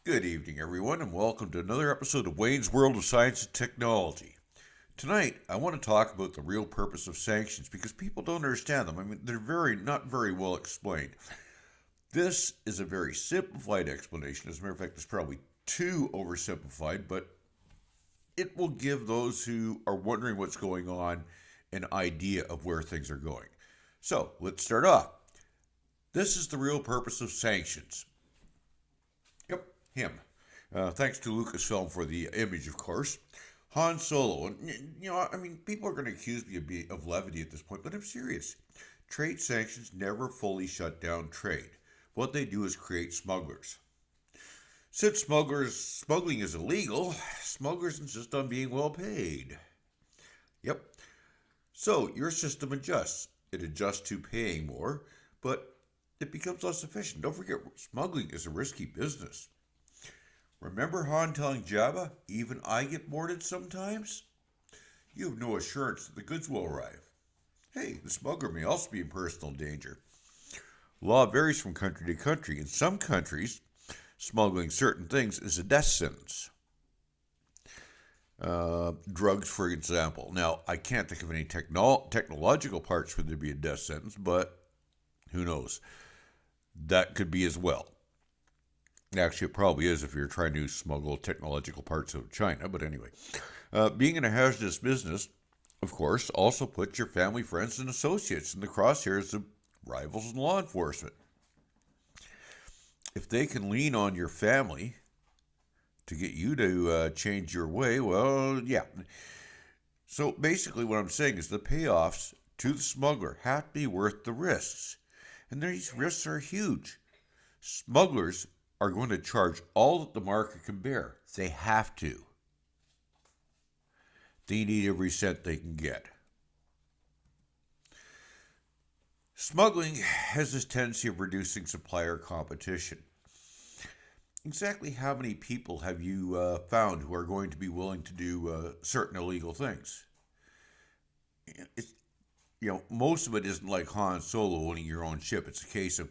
Good evening, everyone, and welcome to another episode of Wayne's World of Science and Technology. Tonight, I want to talk about the real purpose of sanctions because people don't understand them. I mean, they're not very well explained. This is a very simplified explanation. As a matter of fact, it's probably too oversimplified, but it will give those who are wondering what's going on an idea of where things are going. So, let's start off. This is the real purpose of sanctions. Yep, him. Thanks to Lucasfilm for the image, of course. Han Solo. And, people are going to accuse me of levity at this point, but I'm serious. Trade sanctions never fully shut down trade. What they do is create smugglers. Since smuggling is illegal, smugglers insist on being well paid. Yep. So your system adjusts. It adjusts to paying more, but it becomes less efficient. Don't forget, smuggling is a risky business. Remember Han telling Jabba, even I get boarded sometimes? You have no assurance that the goods will arrive. Hey, the smuggler may also be in personal danger. Law varies from country to country. In some countries, smuggling certain things is a death sentence. Drugs, for example. Now, I can't think of any technological parts where there'd be a death sentence, but who knows? That could be as well. Actually, it probably is if you're trying to smuggle technological parts out of China, but anyway. Being in a hazardous business, of course, also puts your family, friends, and associates in the crosshairs of rivals and law enforcement. If they can lean on your family to get you to change your way, well, yeah. So basically what I'm saying is the payoffs to the smuggler have to be worth the risks. And these risks are huge. Smugglers are going to charge all that the market can bear. They have to. They need every cent they can get. Smuggling has this tendency of reducing supplier competition. Exactly how many people have you found who are going to be willing to do certain illegal things? Most of it isn't like Han Solo owning your own ship. It's a case of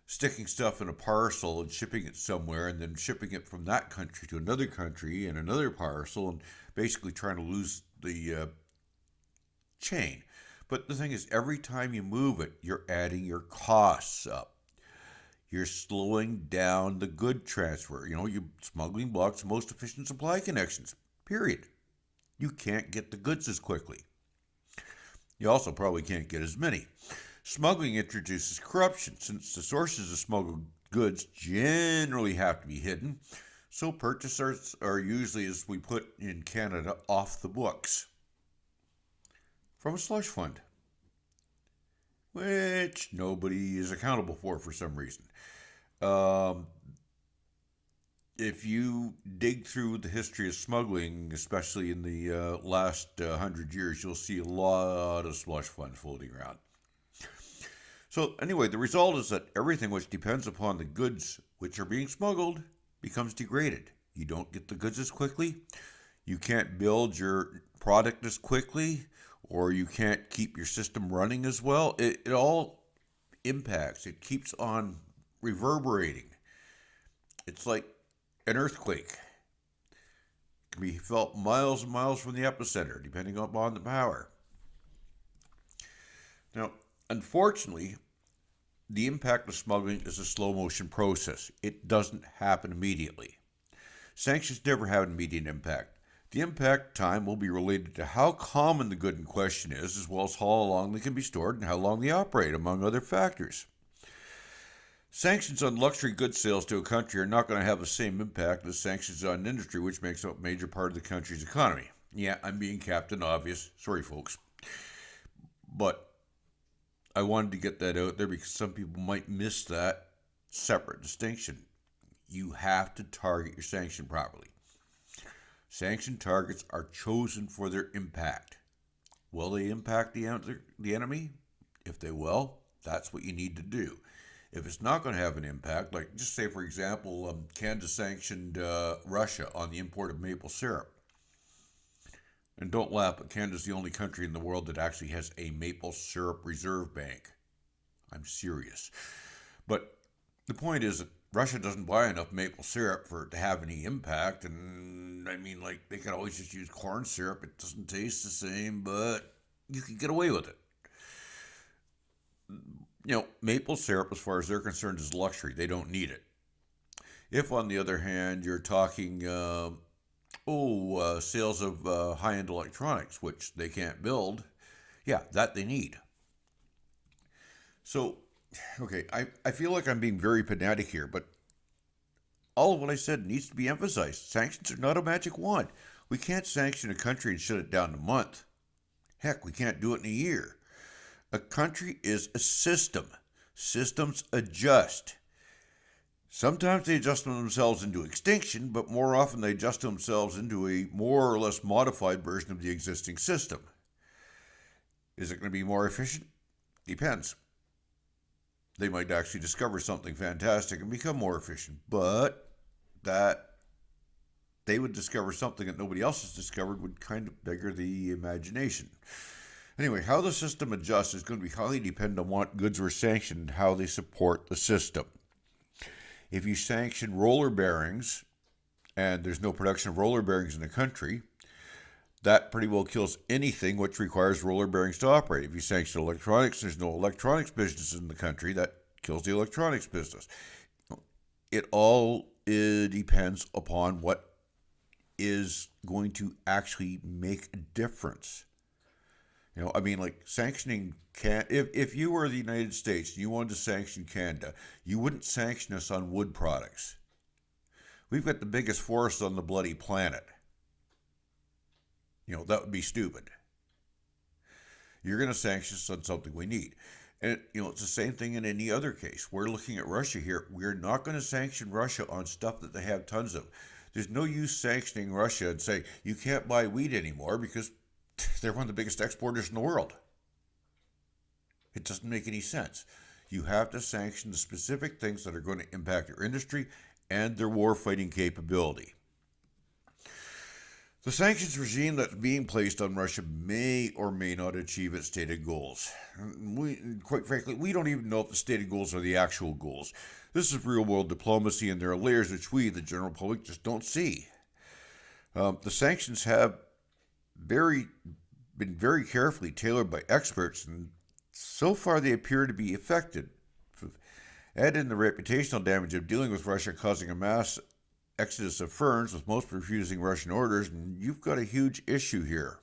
sticking stuff in a parcel and shipping it somewhere and then shipping it from that country to another country and another parcel and basically trying to lose the chain. But the thing is, every time you move it, you're adding your costs up. You're slowing down the good transfer. Smuggling blocks the most efficient supply connections, period. You can't get the goods as quickly. You also probably can't get as many. Smuggling introduces corruption since the sources of smuggled goods generally have to be hidden, so purchasers are usually, as we put in Canada, off the books from a slush fund, which nobody is accountable for some reason. If you dig through the history of smuggling, especially in the last 100 years, you'll see a lot of slush funds floating around. So anyway, the result is that everything which depends upon the goods which are being smuggled becomes degraded. You don't get the goods as quickly, you can't build your product as quickly, or you can't keep your system running as well. It all impacts. It keeps on reverberating. It's like an earthquake. It can be felt miles and miles from the epicenter, depending upon the power. Now, unfortunately, the impact of smuggling is a slow motion process. It doesn't happen immediately. Sanctions never have an immediate impact. The impact time will be related to how common the good in question is, as well as how long they can be stored and how long they operate, among other factors. Sanctions on luxury goods sales to a country are not going to have the same impact as sanctions on industry, which makes up a major part of the country's economy. Yeah, I'm being Captain Obvious. Sorry, folks. But I wanted to get that out there because some people might miss that separate distinction. You have to target your sanction properly. Sanction targets are chosen for their impact. Will they impact the enemy? If they will, that's what you need to do. If it's not going to have an impact, like just say, for example, Canada sanctioned Russia on the import of maple syrup. And don't laugh, but Canada's the only country in the world that actually has a maple syrup reserve bank. I'm serious. But the point is that Russia doesn't buy enough maple syrup for it to have any impact. And I mean, like, they could always just use corn syrup. It doesn't taste the same, but you can get away with it. Maple syrup, as far as they're concerned, is luxury. They don't need it. If, on the other hand, you're talking, sales of high end electronics, which they can't build, yeah, that they need. So, okay, I feel like I'm being very pedantic here, but all of what I said needs to be emphasized. Sanctions are not a magic wand. We can't sanction a country and shut it down in a month. Heck, we can't do it in a year. A country is a system. Systems adjust. Sometimes they adjust themselves into extinction, but more often they adjust themselves into a more or less modified version of the existing system. Is it going to be more efficient? Depends. They might actually discover something fantastic and become more efficient, but that they would discover something that nobody else has discovered would kind of beggar the imagination. Anyway, how the system adjusts is going to be highly dependent on what goods were sanctioned and how they support the system. If you sanction roller bearings and there's no production of roller bearings in the country, that pretty well kills anything which requires roller bearings to operate. If you sanction electronics, there's no electronics business in the country, that kills the electronics business. It all depends upon what is going to actually make a difference. Like sanctioning if you were the United States and you wanted to sanction Canada, you wouldn't sanction us on wood products. We've got the biggest forest on the bloody planet. That would be stupid. You're going to sanction us on something we need. And, it's the same thing in any other case. We're looking at Russia here. We're not going to sanction Russia on stuff that they have tons of. There's no use sanctioning Russia and say, you can't buy wheat anymore because they're one of the biggest exporters in the world. It doesn't make any sense. You have to sanction the specific things that are going to impact your industry and their war-fighting capability. The sanctions regime that's being placed on Russia may or may not achieve its stated goals. Quite frankly, we don't even know if the stated goals are the actual goals. This is real-world diplomacy, and there are layers which we, the general public, just don't see. The sanctions have been very carefully tailored by experts, and so far they appear to be effective. Add in the reputational damage of dealing with Russia causing a mass exodus of firms, with most refusing Russian orders, and you've got a huge issue here.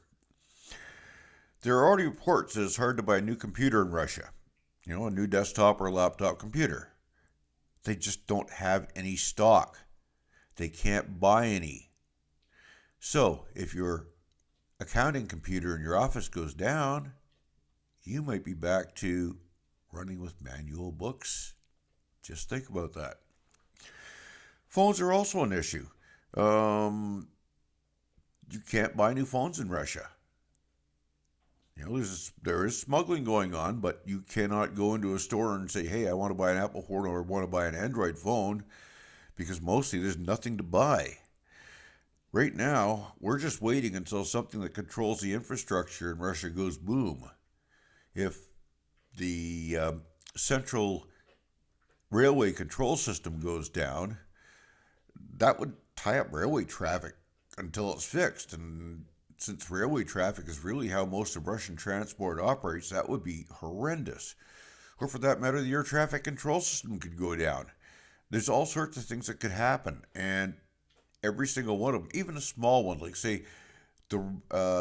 There are already reports that it's hard to buy a new computer in Russia, a new desktop or laptop computer. They just don't have any stock. They can't buy any. So if your accounting computer in your office goes down, you might be back to running with manual books. Just think about that. Phones are also an issue. You can't buy new phones in Russia. There is smuggling going on, but you cannot go into a store and say, hey, I want to buy an Apple phone or I want to buy an Android phone, because mostly there's nothing to buy. Right now, we're just waiting until something that controls the infrastructure in Russia goes boom. If the central railway control system goes down, that would tie up railway traffic until it's fixed. And since railway traffic is really how most of Russian transport operates, that would be horrendous. Or for that matter, the air traffic control system could go down. There's all sorts of things that could happen. And every single one of them, even a small one, like say the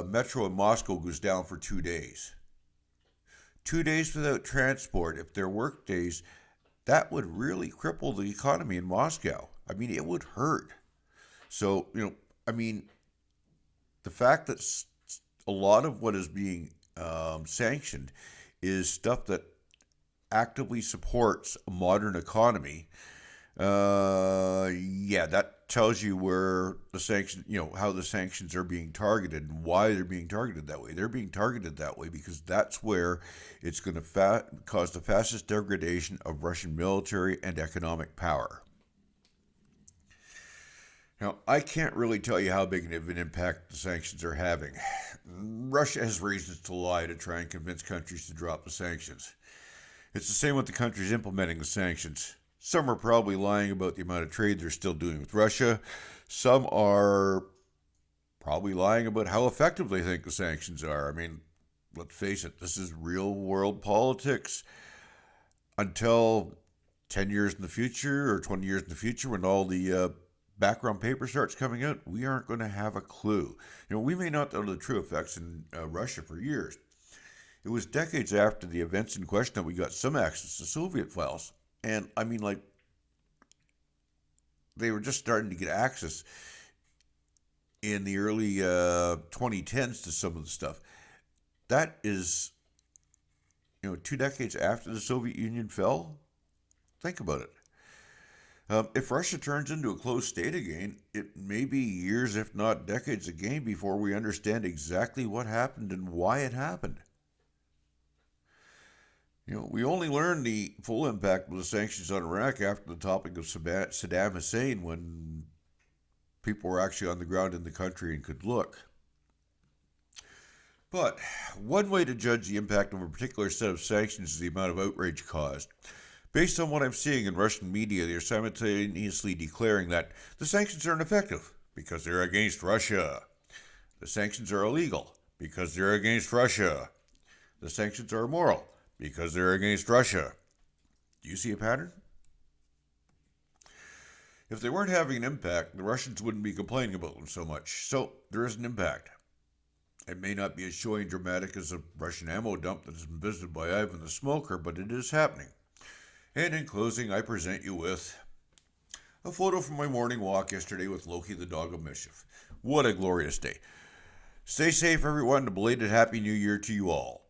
metro in Moscow goes down for 2 days. 2 days without transport, if they're work days, that would really cripple the economy in Moscow. It would hurt. So, the fact that a lot of what is being sanctioned is stuff that actively supports a modern economy, that tells you where the sanctions, how the sanctions are being targeted and why they're being targeted that way. They're being targeted that way because that's where it's going to cause the fastest degradation of Russian military and economic power. Now, I can't really tell you how big of an impact the sanctions are having. Russia has reasons to lie to try and convince countries to drop the sanctions. It's the same with the countries implementing the sanctions. Some are probably lying about the amount of trade they're still doing with Russia. Some are probably lying about how effective they think the sanctions are. I mean, let's face it, this is real world politics. Until 10 years in the future or 20 years in the future, when all the background paper starts coming out, we aren't going to have a clue. We may not know the true effects in Russia for years. It was decades after the events in question that we got some access to Soviet files. And I mean, like, they were just starting to get access in the early 2010s to some of the stuff. That is, 2 decades after the Soviet Union fell. Think about it. If Russia turns into a closed state again, it may be years, if not decades again, before we understand exactly what happened and why it happened. We only learned the full impact of the sanctions on Iraq after the topic of Saddam Hussein, when people were actually on the ground in the country and could look. But one way to judge the impact of a particular set of sanctions is the amount of outrage caused. Based on what I'm seeing in Russian media, they are simultaneously declaring that the sanctions are ineffective because they're against Russia. The sanctions are illegal because they're against Russia. The sanctions are immoral because they're against Russia. Do you see a pattern? If they weren't having an impact, the Russians wouldn't be complaining about them so much. So there is an impact. It may not be as showing dramatic as a Russian ammo dump that has been visited by Ivan the Smoker, but it is happening. And in closing, I present you with a photo from my morning walk yesterday with Loki the dog of mischief. What a glorious day. Stay safe, everyone, and a belated Happy New Year to you all.